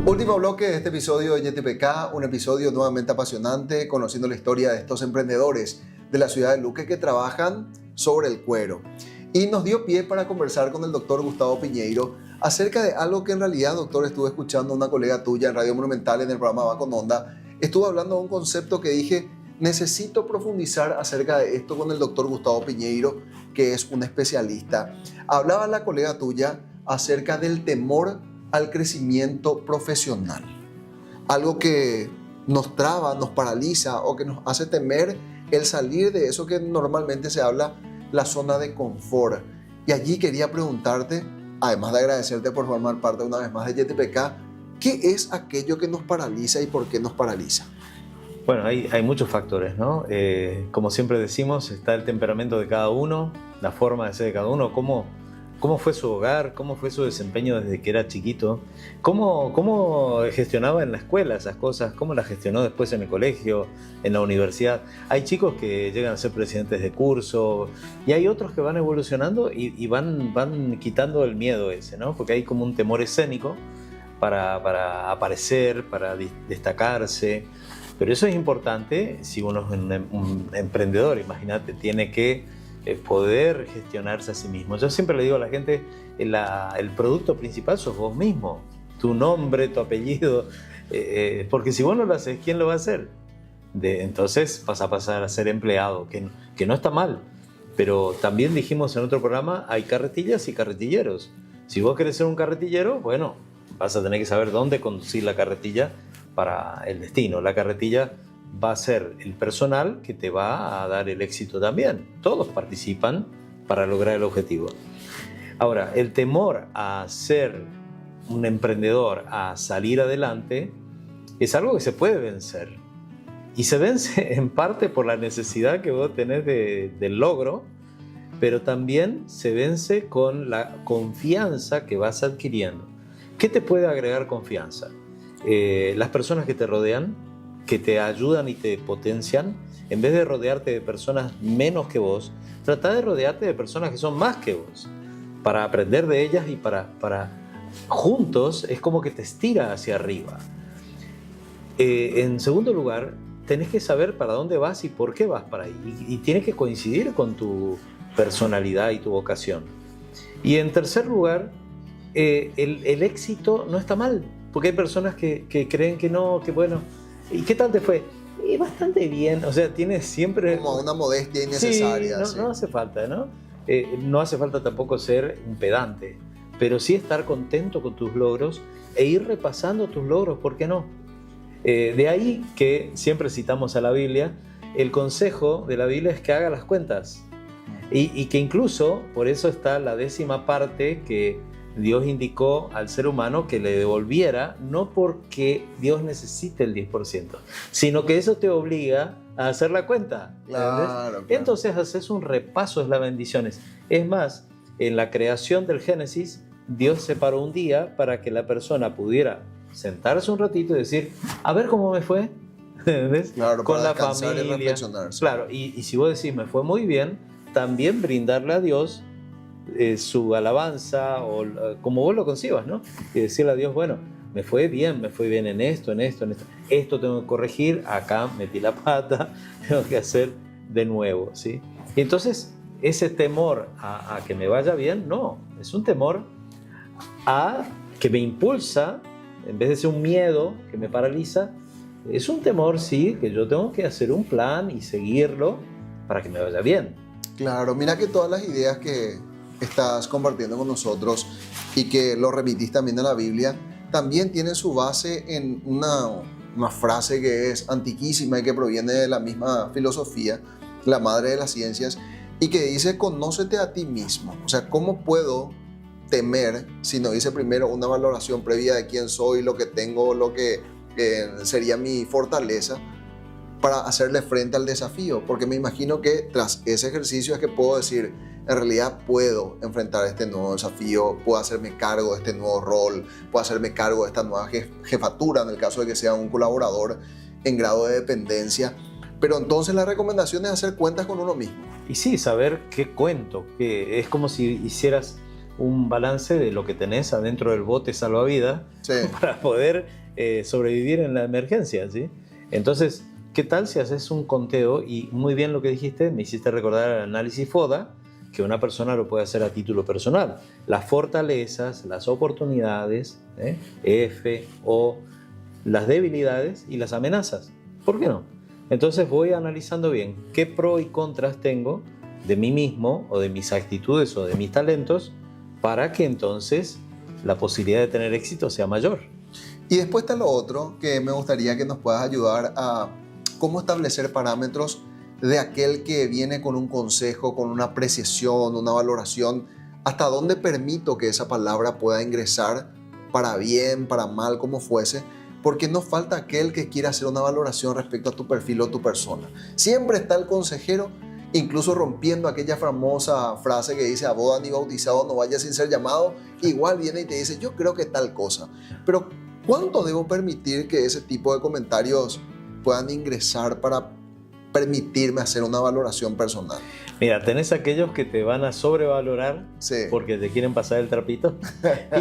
Último bloque de este episodio de YTPK, un episodio nuevamente apasionante, conociendo la historia de estos emprendedores de la ciudad de Luque que trabajan sobre el cuero. Y nos dio pie para conversar con el doctor Gustavo Piñeiro acerca de algo que en realidad, doctor, estuve escuchando a una colega tuya en Radio Monumental en el programa Va con Onda. Estuvo hablando de un concepto que dije, necesito profundizar acerca de esto con el doctor Gustavo Piñeiro, que es un especialista. Hablaba la colega tuya acerca del temor al crecimiento profesional. Algo que nos traba, nos paraliza o que nos hace temer el salir de eso que normalmente se habla, la zona de confort. Y allí quería preguntarte, además de agradecerte por formar parte una vez más de YTPK, ¿qué es aquello que nos paraliza y por qué nos paraliza? Bueno, hay muchos factores, ¿no? Como siempre decimos, está el temperamento de cada uno, la forma de ser de cada uno, cómo fue su hogar, cómo fue su desempeño desde que era chiquito, cómo gestionaba en la escuela esas cosas, cómo las gestionó después en el colegio, en la universidad. Hay chicos que llegan a ser presidentes de curso y hay otros que van evolucionando y van quitando el miedo ese, ¿no? Porque hay como un temor escénico para aparecer, para destacarse. Pero eso es importante si uno es un emprendedor, imagínate, tiene que poder gestionarse a sí mismo. Yo siempre le digo a la gente, el producto principal sos vos mismo, tu nombre, tu apellido, porque si vos no lo haces, ¿quién lo va a hacer? Entonces vas a pasar a ser empleado, que no está mal, pero también dijimos en otro programa, hay carretillas y carretilleros. Si vos querés ser un carretillero, bueno, vas a tener que saber dónde conducir la carretilla para el destino. La carretilla va a ser el personal que te va a dar el éxito también. Todos participan para lograr el objetivo. Ahora, el temor a ser un emprendedor, a salir adelante, es algo que se puede vencer. Y se vence en parte por la necesidad que vos tenés del logro, pero también se vence con la confianza que vas adquiriendo. ¿Qué te puede agregar confianza? Las personas que te rodean, que te ayudan y te potencian, en vez de rodearte de personas menos que vos, trata de rodearte de personas que son más que vos, para aprender de ellas y para juntos es como que te estira hacia arriba. En segundo lugar, tenés que saber para dónde vas y por qué vas para ahí, y tienes que coincidir con tu personalidad y tu vocación. Y en tercer lugar, el éxito no está mal, porque hay personas que creen que no, que bueno. ¿Y qué tal te fue? Bastante bien, o sea, tienes siempre... Como una modestia innecesaria. Sí, no hace falta, ¿no? No hace falta tampoco ser un pedante, pero sí estar contento con tus logros e ir repasando tus logros, ¿por qué no? De ahí que siempre citamos a la Biblia, el consejo de la Biblia es que haga las cuentas. Y que incluso, por eso está la 10ª parte que Dios indicó al ser humano que le devolviera, no porque Dios necesite el 10%, sino que eso te obliga a hacer la cuenta. Claro. Entonces haces un repaso de las bendiciones. Es más, en la creación del Génesis, Dios separó un día para que la persona pudiera sentarse un ratito y decir, a ver cómo me fue, ¿entendés? Claro, con la familia. Y reflexionarse. Claro, y si vos decís, me fue muy bien, también brindarle a Dios su alabanza o como vos lo concibas, ¿no? Y decirle a Dios, bueno, me fue bien en esto, esto tengo que corregir, acá metí la pata, tengo que hacer de nuevo, ¿sí? Y entonces ese temor a que me vaya bien, no, es un temor a que me impulsa, en vez de ser un miedo que me paraliza, es un temor, sí, que yo tengo que hacer un plan y seguirlo para que me vaya bien. Claro, mira que todas las ideas que estás compartiendo con nosotros y que lo remitís también a la Biblia, también tienen su base en una frase que es antiquísima y que proviene de la misma filosofía, la madre de las ciencias, y que dice, conócete a ti mismo. O sea, ¿cómo puedo temer si no hice primero una valoración previa de quién soy, lo que tengo, lo que sería mi fortaleza, para hacerle frente al desafío? Porque me imagino que tras ese ejercicio es que puedo decir, en realidad puedo enfrentar este nuevo desafío, puedo hacerme cargo de este nuevo rol, puedo hacerme cargo de esta nueva jefatura en el caso de que sea un colaborador en grado de dependencia. Pero entonces la recomendación es hacer cuentas con uno mismo. Y sí, saber qué cuento, que es como si hicieras un balance de lo que tenés adentro del bote salvavidas Sí. para poder sobrevivir en la emergencia, ¿sí? Entonces, ¿qué tal si haces un conteo? Y muy bien lo que dijiste, me hiciste recordar el análisis FODA, que una persona lo puede hacer a título personal. Las fortalezas, las oportunidades, F, O, las debilidades y las amenazas. ¿Por qué no? Entonces voy analizando bien qué pros y contras tengo de mí mismo o de mis actitudes o de mis talentos para que entonces la posibilidad de tener éxito sea mayor. Y después está lo otro que me gustaría que nos puedas ayudar a cómo establecer parámetros de aquel que viene con un consejo, con una apreciación, una valoración, hasta dónde permito que esa palabra pueda ingresar para bien, para mal, como fuese, porque no falta aquel que quiera hacer una valoración respecto a tu perfil o tu persona. Siempre está el consejero, incluso rompiendo aquella famosa frase que dice: a boda ni bautizado no vaya sin ser llamado. Igual viene y te dice: yo creo que tal cosa. Pero ¿cuánto debo permitir que ese tipo de comentarios puedan ingresar para permitirme hacer una valoración personal? Mira, tenés aquellos que te van a sobrevalorar Sí. porque te quieren pasar el trapito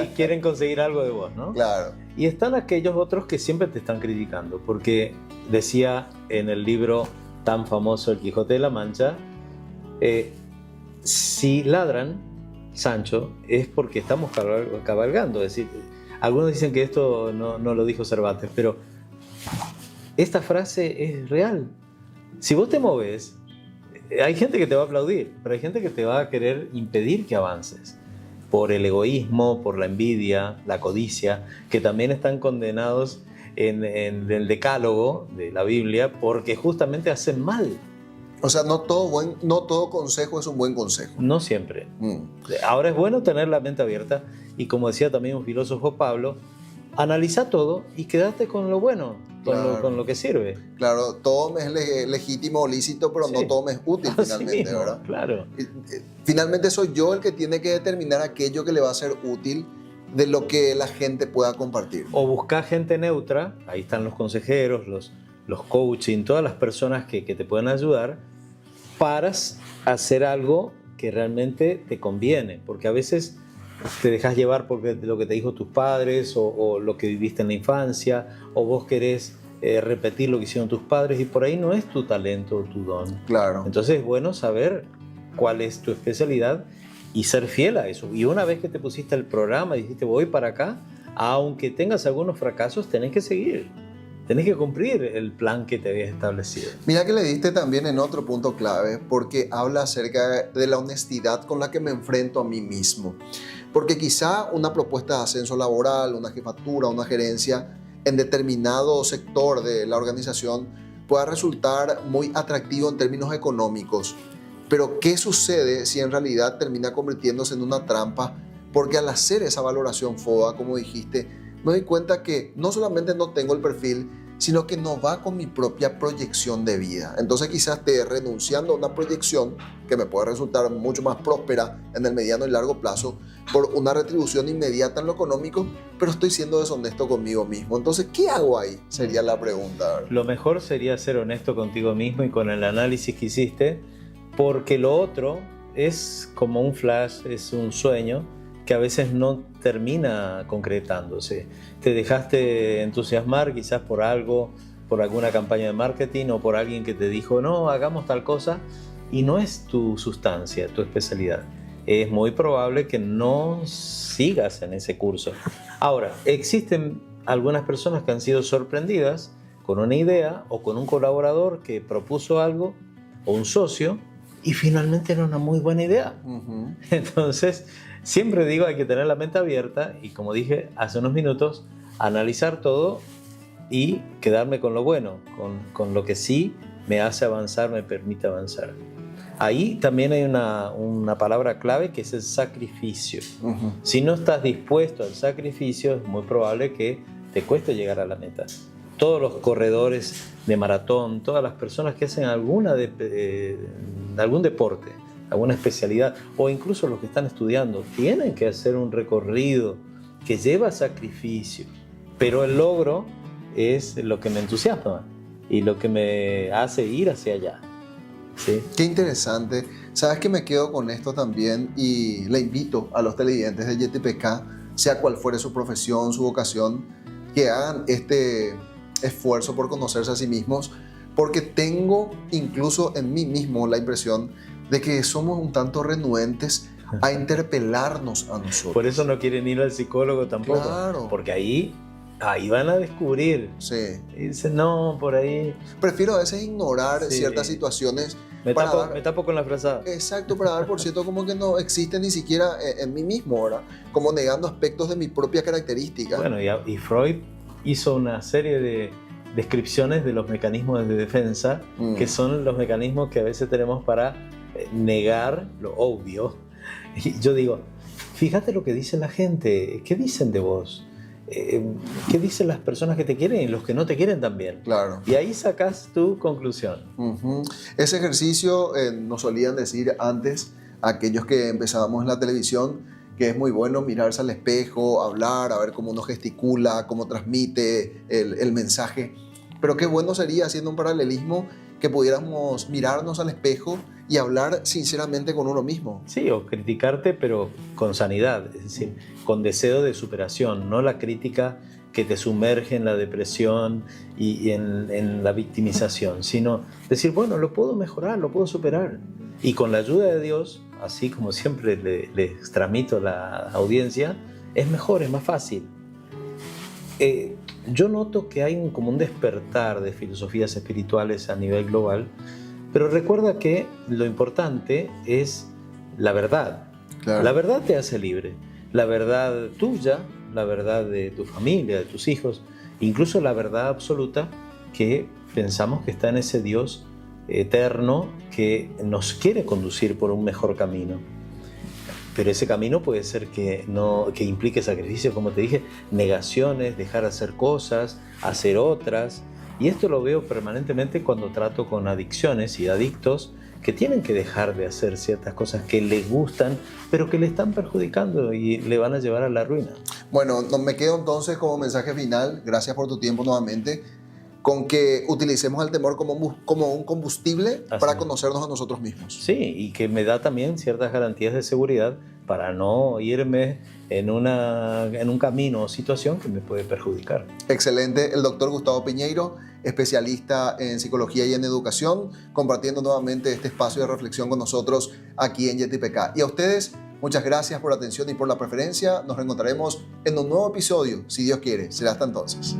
y quieren conseguir algo de vos, ¿no? Claro. Y están aquellos otros que siempre te están criticando, porque decía en el libro tan famoso El Quijote de la Mancha, si ladran, Sancho, es porque estamos cabalgando. Es decir, algunos dicen que esto no lo dijo Cervantes, pero esta frase es real. Si vos te moves, hay gente que te va a aplaudir, pero hay gente que te va a querer impedir que avances. Por el egoísmo, por la envidia, la codicia, que también están condenados en el decálogo de la Biblia, porque justamente hacen mal. O sea, no todo consejo es un buen consejo. No siempre. Ahora es bueno tener la mente abierta y, como decía también un filósofo, Pablo, analiza todo y quédate con lo bueno, Claro. con lo que sirve. Claro, todo me es legítimo o lícito, pero Sí. no todo me es útil Así finalmente, mismo, ¿verdad? claro. Finalmente soy yo el que tiene que determinar aquello que le va a ser útil de lo que la gente pueda compartir. O buscar gente neutra, ahí están los consejeros, los coaching, todas las personas que te pueden ayudar para hacer algo que realmente te conviene, porque a veces te dejas llevar por lo que te dijo tus padres o lo que viviste en la infancia, o vos querés repetir lo que hicieron tus padres y por ahí no es tu talento o tu don. Claro. Entonces es bueno saber cuál es tu especialidad y ser fiel a eso. Y una vez que te pusiste el programa y dijiste voy para acá, aunque tengas algunos fracasos, tenés que seguir. Tenés que cumplir el plan que te habías establecido. Mira que le diste también en otro punto clave, porque habla acerca de la honestidad con la que me enfrento a mí mismo. Porque quizá una propuesta de ascenso laboral, una jefatura, una gerencia en determinado sector de la organización pueda resultar muy atractivo en términos económicos. Pero ¿qué sucede si en realidad termina convirtiéndose en una trampa? Porque al hacer esa valoración FODA, como dijiste, me doy cuenta que no solamente no tengo el perfil, sino que no va con mi propia proyección de vida. Entonces quizás esté renunciando a una proyección que me puede resultar mucho más próspera en el mediano y largo plazo por una retribución inmediata en lo económico, pero estoy siendo deshonesto conmigo mismo. Entonces, ¿qué hago ahí? Sería la pregunta. Lo mejor sería ser honesto contigo mismo y con el análisis que hiciste, porque lo otro es como un flash, es un sueño que a veces no termina concretándose. Te dejaste entusiasmar quizás por algo, por alguna campaña de marketing o por alguien que te dijo, no, hagamos tal cosa, y no es tu sustancia, tu especialidad. Es muy probable que no sigas en ese curso. Ahora, existen algunas personas que han sido sorprendidas con una idea o con un colaborador que propuso algo o un socio y finalmente era una muy buena idea. Entonces, siempre digo, hay que tener la mente abierta y, como dije hace unos minutos, analizar todo y quedarme con lo bueno, con lo que sí me hace avanzar, me permite avanzar. Ahí también hay una palabra clave que es el sacrificio. Si no estás dispuesto al sacrificio, es muy probable que te cueste llegar a la meta. Todos los corredores de maratón, todas las personas que hacen algún deporte, alguna especialidad, o incluso los que están estudiando, tienen que hacer un recorrido que lleva sacrificio, pero el logro es lo que me entusiasma y lo que me hace ir hacia allá. ¿sí? Qué interesante. Sabes que me quedo con esto también y le invito a los televidentes de YTPK, sea cual fuere su profesión, su vocación, que hagan este esfuerzo por conocerse a sí mismos, porque tengo incluso en mí mismo la impresión de que somos un tanto renuentes a interpelarnos a nosotros. Por eso no quieren ir al psicólogo tampoco, Claro. porque ahí van a descubrir. Sí. Y dicen, no, por ahí Prefiero a veces ignorar Sí. ciertas situaciones me para tapo, dar- me tapo con la frazada. Exacto, para dar por cierto como que no existe ni siquiera en mí mismo, ¿verdad? Como negando aspectos de mi propia característica. Bueno, y Freud hizo una serie de descripciones de los mecanismos de defensa, que son los mecanismos que a veces tenemos para negar lo obvio. Y yo digo, fíjate lo que dice la gente, ¿qué dicen de vos? ¿Qué dicen las personas que te quieren y los que no te quieren también? Claro. Y ahí sacas tu conclusión. Ujú. Ese ejercicio nos solían decir antes, aquellos que empezábamos en la televisión, que es muy bueno mirarse al espejo, hablar, a ver cómo uno gesticula, cómo transmite el mensaje. Pero qué bueno sería, haciendo un paralelismo, que pudiéramos mirarnos al espejo y hablar sinceramente con uno mismo. Sí, o criticarte, pero con sanidad, es decir, con deseo de superación, no la crítica que te sumerge en la depresión y en la victimización, sino decir, bueno, lo puedo mejorar, lo puedo superar. Y con la ayuda de Dios, así como siempre les transmito a la audiencia, es mejor, es más fácil. Yo noto que hay como un despertar de filosofías espirituales a nivel global, pero recuerda que lo importante es la verdad. Claro. La verdad te hace libre. La verdad tuya, la verdad de tu familia, de tus hijos, incluso la verdad absoluta que pensamos que está en ese Dios eterno que nos quiere conducir por un mejor camino. Pero ese camino puede ser que implique sacrificio, como te dije, negaciones, dejar de hacer cosas, hacer otras. Y esto lo veo permanentemente cuando trato con adicciones y adictos que tienen que dejar de hacer ciertas cosas que les gustan, pero que le están perjudicando y le van a llevar a la ruina. Bueno, me quedo entonces como mensaje final, gracias por tu tiempo nuevamente, con que utilicemos el temor como un combustible para conocernos a nosotros mismos. Sí, y que me da también ciertas garantías de seguridad para no irme en un camino o situación que me puede perjudicar. Excelente. El doctor Gustavo Piñeiro, especialista en psicología y en educación, compartiendo nuevamente este espacio de reflexión con nosotros aquí en YTPK. Y a ustedes, muchas gracias por la atención y por la preferencia. Nos reencontraremos en un nuevo episodio, si Dios quiere. Será hasta entonces.